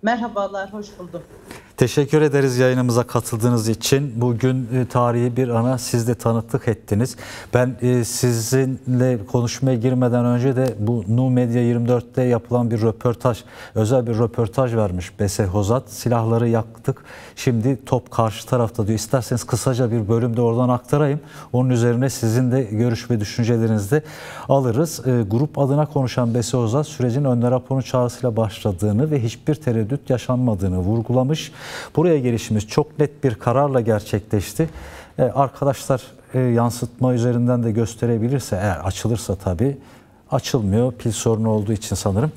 Merhabalar, hoş buldum. Teşekkür ederiz yayınımıza katıldığınız için. Bugün tarihi bir ana siz de tanıklık ettiniz. Ben sizinle konuşmaya girmeden önce de bu Nu Medya 24'te yapılan bir röportaj, özel bir röportaj vermiş Bese Hozat. Silahları yaktık, şimdi top karşı tarafta diyor. İsterseniz kısaca bir bölümde oradan aktarayım. Onun üzerine sizin de görüş ve düşüncelerinizi de alırız. Grup adına konuşan Bese Hozat sürecin önde raporun çağrısıyla başladığını ve hiçbir tereddüt yaşanmadığını vurgulamış. Buraya gelişimiz çok net bir kararla gerçekleşti. Arkadaşlar yansıtma üzerinden de gösterebilirse, eğer açılırsa tabii, açılmıyor pil sorunu olduğu için sanırım.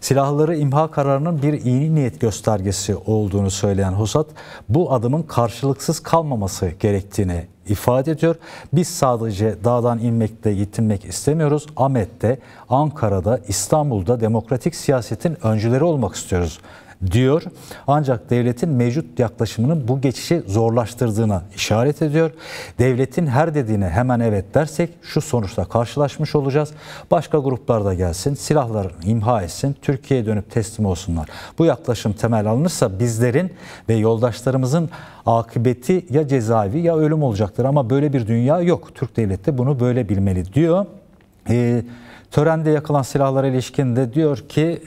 Silahları imha kararının bir iyi niyet göstergesi olduğunu söyleyen Hozat, bu adımın karşılıksız kalmaması gerektiğini ifade ediyor. Biz sadece dağdan inmekle yetinmek istemiyoruz. Ahmet'te, Ankara'da, İstanbul'da demokratik siyasetin öncüleri olmak istiyoruz diyor. Ancak devletin mevcut yaklaşımının bu geçişi zorlaştırdığına işaret ediyor. Devletin her dediğine hemen evet dersek şu sonuçla karşılaşmış olacağız. Başka gruplar da gelsin, silahlarını imha etsin, Türkiye'ye dönüp teslim olsunlar. Bu yaklaşım temel alınırsa bizlerin ve yoldaşlarımızın akıbeti ya cezaevi ya ölüm olacaktır. Ama böyle bir dünya yok. Türk devleti bunu böyle bilmeli diyor. Törende yakılan silahlara ilişkin de diyor ki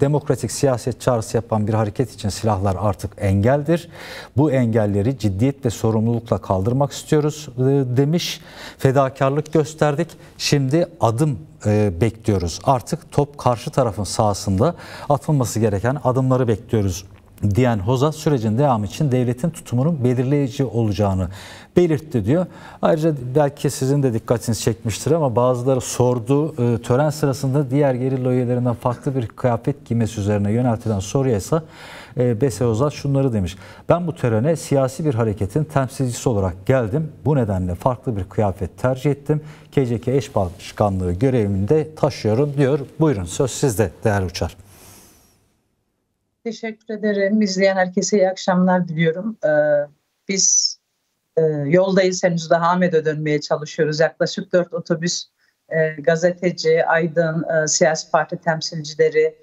demokratik siyaset çağrısı yapan bir hareket için silahlar artık engeldir. Bu engelleri ciddiyet ve sorumlulukla kaldırmak istiyoruz demiş. Fedakarlık gösterdik. Şimdi adım bekliyoruz. Artık top karşı tarafın sahasında, atılması gereken adımları bekliyoruz diyen Hozat, sürecin devamı için devletin tutumunun belirleyici olacağını belirtti diyor. Ayrıca belki sizin de dikkatinizi çekmiştir ama bazıları sordu. Tören sırasında diğer gerilla üyelerinden farklı bir kıyafet giymesi üzerine yöneltilen soruya ise Bese Hozat şunları demiş. Ben bu törene siyasi bir hareketin temsilcisi olarak geldim. Bu nedenle farklı bir kıyafet tercih ettim. KCK eş başkanlığı görevimi de taşıyorum diyor. Buyurun, söz sizde değerli Uçar. Teşekkür ederim. İzleyen herkese iyi akşamlar diliyorum. Biz yoldayız, henüz daha Ahmet'e dönmeye çalışıyoruz. Yaklaşık 4 otobüs gazeteci, aydın, siyasi parti temsilcileri,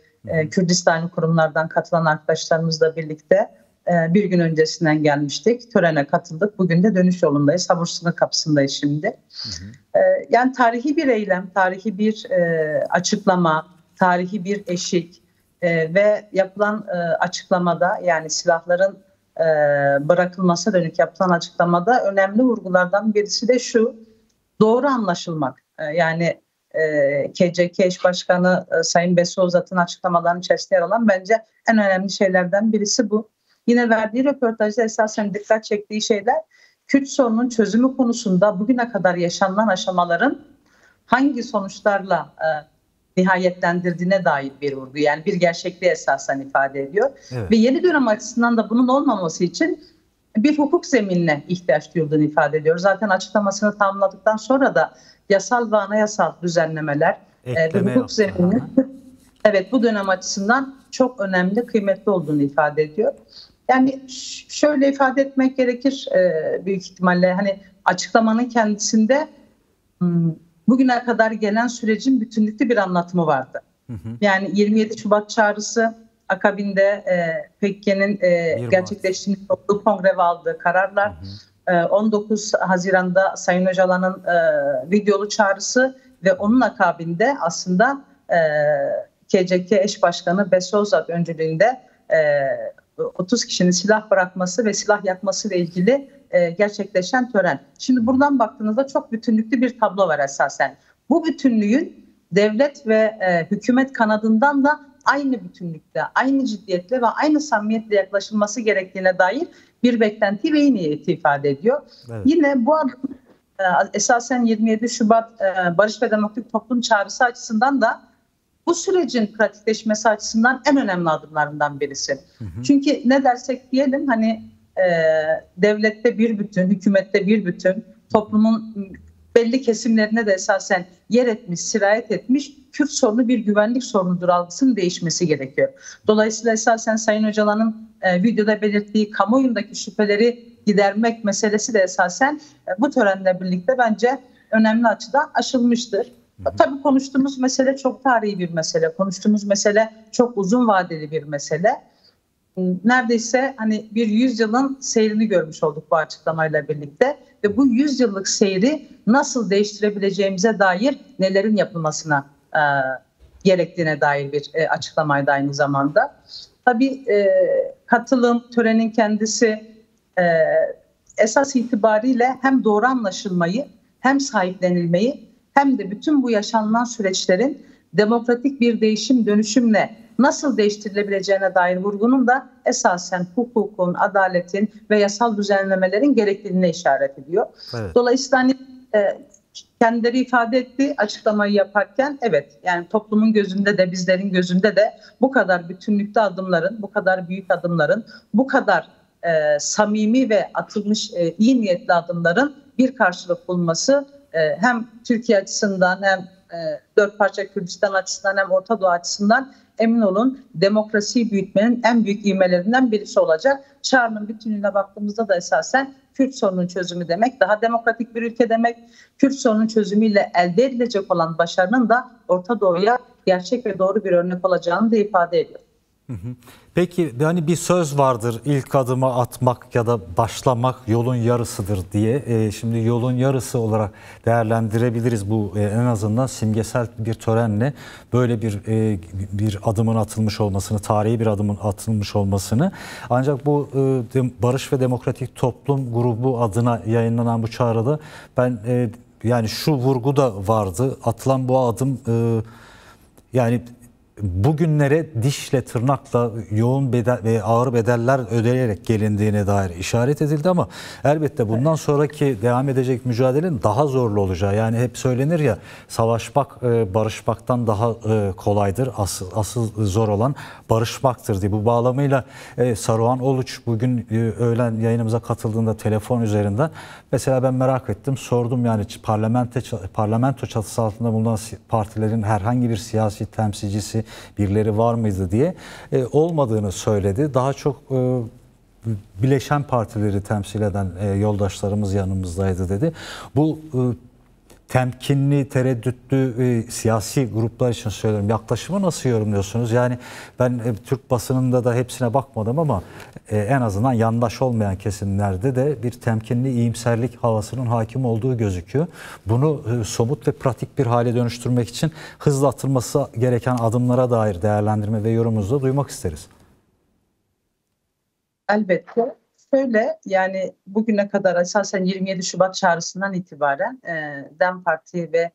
Kürdistan kurumlardan katılan arkadaşlarımızla birlikte bir gün öncesinden gelmiştik. Törene katıldık. Bugün de dönüş yolundayız. Habur sınır kapısındayız şimdi. Yani tarihi bir eylem, tarihi bir açıklama, tarihi bir eşik. Ve yapılan açıklamada, yani silahların bırakılmasına dönük yapılan açıklamada önemli vurgulardan birisi de şu: doğru anlaşılmak. Yani KCK eş başkanı Sayın Bese Hozat'ın açıklamalarının içerisinde yer alan bence en önemli şeylerden birisi bu. Yine verdiği röportajda esasen dikkat çektiği şeyler, Kürt sorunun çözümü konusunda bugüne kadar yaşanılan aşamaların hangi sonuçlarla nihayetlendirdiğine dair bir vurgu, yani bir gerçekliği esasen ifade ediyor. Evet. Ve yeni dönem açısından da bunun olmaması için bir hukuk zeminine ihtiyaç duyulduğunu ifade ediyor. Zaten açıklamasını tamamladıktan sonra da yasal ve anayasal düzenlemeler ve hukuk zemininin evet, bu dönem açısından çok önemli, kıymetli olduğunu ifade ediyor. Yani şöyle ifade etmek gerekir büyük ihtimalle, hani açıklamanın kendisinde bugüne kadar gelen sürecin bütünlüklü bir anlatımı vardı. Yani 27 Şubat çağrısı, akabinde PKK'nın gerçekleştiğini olduğu kongre ve aldığı kararlar, 19 Haziran'da Sayın Öcalan'ın videolu çağrısı ve onun akabinde aslında KCK eş başkanı Bese Hozat öncülüğünde 30 kişinin silah bırakması ve silah yakması ile ilgili gerçekleşen tören. Şimdi buradan baktığınızda çok bütünlüklü bir tablo var esasen. Bu bütünlüğün devlet ve hükümet kanadından da aynı bütünlükte, aynı ciddiyetle ve aynı samimiyetle yaklaşılması gerektiğine dair bir beklenti ve iyi niyeti ifade ediyor. Evet. Yine bu adım esasen 27 Şubat Barış ve Demokratik Toplum çağrısı açısından da bu sürecin pratikleşmesi açısından en önemli adımlarından birisi. Çünkü ne dersek diyelim, hani devlette bir bütün, hükümette bir bütün, toplumun belli kesimlerine de esasen yer etmiş, sirayet etmiş Kürt sorunu bir güvenlik sorunudur algısının değişmesi gerekiyor. Dolayısıyla esasen Sayın Öcalan'ın videoda belirttiği kamuoyundaki şüpheleri gidermek meselesi de esasen bu törenle birlikte bence önemli açıdan aşılmıştır. Tabii konuştuğumuz mesele çok tarihi bir mesele. Konuştuğumuz mesele çok uzun vadeli bir mesele. neredeyse hani bir 100 yılın seyrini görmüş olduk bu açıklamayla birlikte ve bu 100 yıllık seyri nasıl değiştirebileceğimize dair nelerin yapılmasına gerektiğine dair bir açıklamaydı aynı zamanda. Tabii katılım, törenin kendisi esas itibariyle hem doğru anlaşılmayı, hem sahiplenilmeyi, hem de bütün bu yaşanılan süreçlerin demokratik bir değişim, dönüşümle nasıl değiştirilebileceğine dair vurgunun da esasen hukukun, adaletin ve yasal düzenlemelerin gerekliliğine işaret ediyor. Evet. Dolayısıyla hani, kendileri ifade etti açıklamayı yaparken, evet, yani toplumun gözünde de bizlerin gözünde de bu kadar bütünlükte adımların, bu kadar büyük adımların, bu kadar samimi ve atılmış iyi niyetli adımların bir karşılık bulması hem Türkiye açısından hem dört parça Kürdistan açısından hem Orta Doğu açısından emin olun demokrasiyi büyütmenin en büyük ivmelerinden birisi olacak. Çağrı'nın bütünlüğüne baktığımızda da esasen Kürt sorunun çözümü demek, daha demokratik bir ülke demek. Kürt sorunun çözümüyle elde edilecek olan başarının da Orta Doğu'ya gerçek ve doğru bir örnek olacağını da ifade ediyor. Peki hani bir söz vardır, ilk adımı atmak ya da başlamak yolun yarısıdır diye. Şimdi yolun yarısı olarak değerlendirebiliriz bu en azından simgesel bir törenle böyle bir adımın atılmış olmasını, tarihi bir adımın atılmış olmasını. Ancak bu Barış ve Demokratik Toplum grubu adına yayınlanan bu çağrıda ben yani şu vurgu da vardı, atılan bu adım yani bugünlere dişle tırnakla yoğun bedel ve ağır bedeller ödeyerek gelindiğine dair işaret edildi ama elbette bundan sonraki devam edecek mücadelenin daha zorlu olacağı, yani hep söylenir ya, savaşmak barışmaktan daha kolaydır, asıl zor olan barışmaktır diye. Bu bağlamıyla Saruhan Oluç bugün öğlen yayınımıza katıldığında telefon üzerinden mesela ben merak ettim, sordum, yani parlamento çatısı altında bulunan partilerin herhangi bir siyasi temsilcisi birileri var mıydı diye olmadığını söyledi. Daha çok bileşen partileri temsil eden yoldaşlarımız yanımızdaydı dedi. Bu temkinli, tereddütlü siyasi gruplar için söylüyorum. Yaklaşımı nasıl yorumluyorsunuz? Yani ben Türk basınında da hepsine bakmadım ama en azından yandaş olmayan kesimlerde de bir temkinli iyimserlik havasının hakim olduğu gözüküyor. Bunu somut ve pratik bir hale dönüştürmek için hızla atılması gereken adımlara dair değerlendirme ve yorumunuzu da duymak isteriz. Elbette. Şöyle, yani bugüne kadar esasen 27 Şubat çağrısından itibaren DEM Parti ve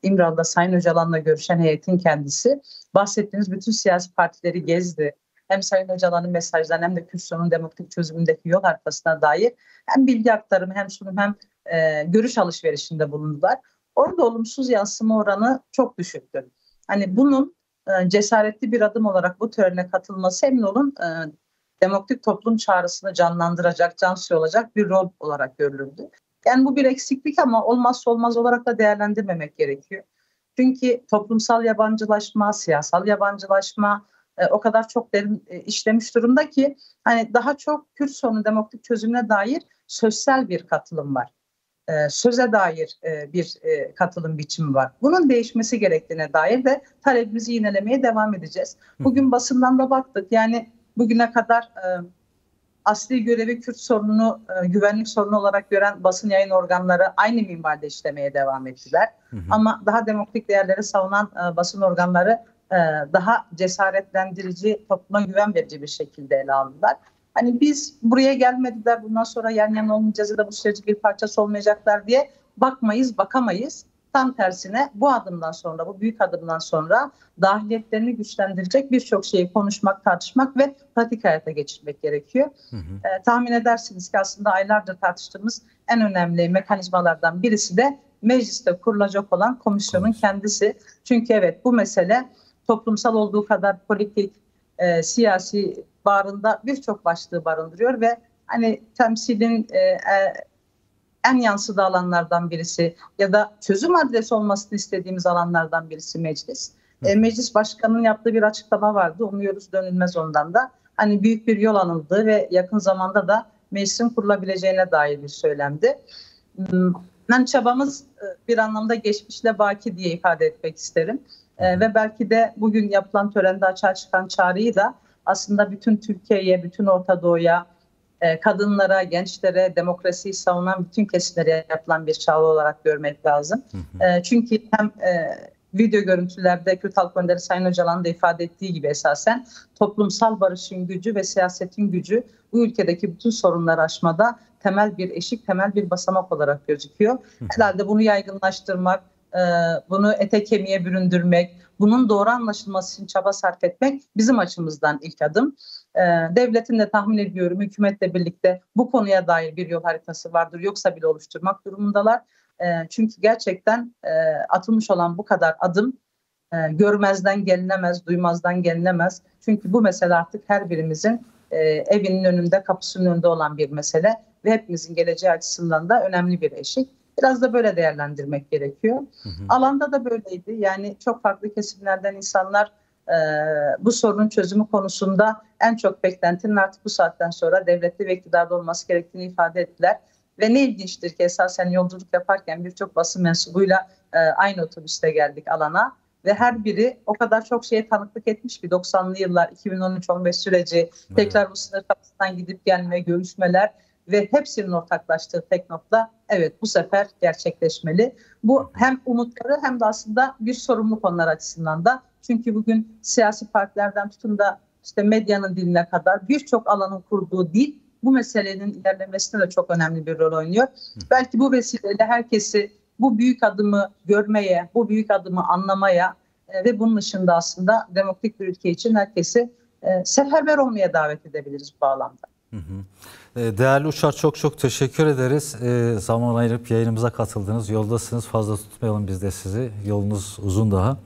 İmralı'da Sayın Öcalan'la görüşen heyetin kendisi bahsettiğiniz bütün siyasi partileri gezdi. Hem Sayın Öcalan'ın mesajlarını hem de Kürt sorunun demokratik çözümündeki yol haritasına dair hem bilgi aktarımı hem sunum hem görüş alışverişinde bulundular. Orada olumsuz yansıma oranı çok düşüktü. Hani bunun cesaretli bir adım olarak bu törene katılması emin olun demokratik toplum çağrısını canlandıracak, cansı olacak bir rol olarak görülürdü. Yani bu bir eksiklik ama olmazsa olmaz olarak da değerlendirmemek gerekiyor. Çünkü toplumsal yabancılaşma, siyasal yabancılaşma o kadar çok derin işlemiş durumda ki hani daha çok Kürt sorunu demokratik çözümüne dair sözsel bir katılım var. Söze dair bir katılım biçimi var. Bunun değişmesi gerektiğine dair de talebimizi yinelemeye devam edeceğiz. Bugün basından da baktık, yani bugüne kadar asli görevi Kürt sorununu güvenlik sorunu olarak gören basın yayın organları aynı minvalde işlemeye devam ettiler. Ama daha demokratik değerleri savunan basın organları daha cesaretlendirici, topluma güven verici bir şekilde ele aldılar. Hani biz buraya gelmediler, bundan sonra yan yana olmayacağız ya da bu sürecin bir parçası olmayacaklar diye bakmayız, bakamayız. Tam tersine bu adımdan sonra, bu büyük adımdan sonra dahiliyetlerini güçlendirecek birçok şeyi konuşmak, tartışmak ve pratik hayata geçirmek gerekiyor. Tahmin edersiniz ki aslında aylardır tartıştığımız en önemli mekanizmalardan birisi de mecliste kurulacak olan komisyonun kendisi. Çünkü evet, bu mesele toplumsal olduğu kadar politik, siyasi bağrında birçok başlığı barındırıyor ve hani temsilin en yansıdığı alanlardan birisi ya da çözüm adresi olmasını istediğimiz alanlardan birisi meclis. Meclis Başkanı'nın yaptığı bir açıklama vardı. Umuyoruz dönülmez ondan da. Hani büyük bir yol alındığı ve yakın zamanda da meclisin kurulabileceğine dair bir söylemdi. Yani çabamız bir anlamda geçmişle baki diye ifade etmek isterim. Ve belki de bugün yapılan törende açığa çıkan çağrıyı da aslında bütün Türkiye'ye, bütün Orta Doğu'ya, kadınlara, gençlere, demokrasiyi savunan bütün kesimlere yapılan bir çağrı olarak görmek lazım. Çünkü hem video görüntülerde Kürt Halk Önderi Sayın Öcalan'ın da ifade ettiği gibi esasen toplumsal barışın gücü ve siyasetin gücü bu ülkedeki bütün sorunları aşmada temel bir eşik, temel bir basamak olarak gözüküyor. Herhalde bunu yaygınlaştırmak, bunu ete kemiğe büründürmek, bunun doğru anlaşılması için çaba sarf etmek bizim açımızdan ilk adım. Devletin de tahmin ediyorum hükümetle birlikte bu konuya dair bir yol haritası vardır. Yoksa bile oluşturmak durumundalar. Çünkü gerçekten atılmış olan bu kadar adım görmezden gelinemez, duymazdan gelinemez. Çünkü bu mesele artık her birimizin evinin önünde, kapısının önünde olan bir mesele ve hepimizin geleceği açısından da önemli bir eşik. Biraz da böyle değerlendirmek gerekiyor. Alanda da böyleydi. Yani çok farklı kesimlerden insanlar bu sorunun çözümü konusunda en çok beklentinin artık bu saatten sonra devletli ve iktidarda olması gerektiğini ifade ettiler. Ve ne ilginçtir ki esasen yolculuk yaparken birçok basın mensubuyla aynı otobüste geldik alana. Ve her biri o kadar çok şeye tanıklık etmiş ki 90'lı yıllar, 2013-15 süreci, tekrar bu sınır kapısından gidip gelme, görüşmeler ve hepsinin ortaklaştığı tek nokta evet bu sefer gerçekleşmeli. Bu hem umutları hem de aslında bir sorumlu konular açısından da. Çünkü bugün siyasi partilerden tutun da işte medyanın diline kadar birçok alanın kurduğu dil bu meselenin ilerlemesinde de çok önemli bir rol oynuyor. Belki bu vesileyle herkesi bu büyük adımı görmeye, bu büyük adımı anlamaya ve bunun dışında aslında demokratik bir ülke için herkesi seferber olmaya davet edebiliriz bu bağlamda. Değerli Uçar, çok teşekkür ederiz. Zaman ayırıp yayınımıza katıldınız. Yoldasınız. Fazla tutmayalım biz de sizi. Yolunuz uzun daha.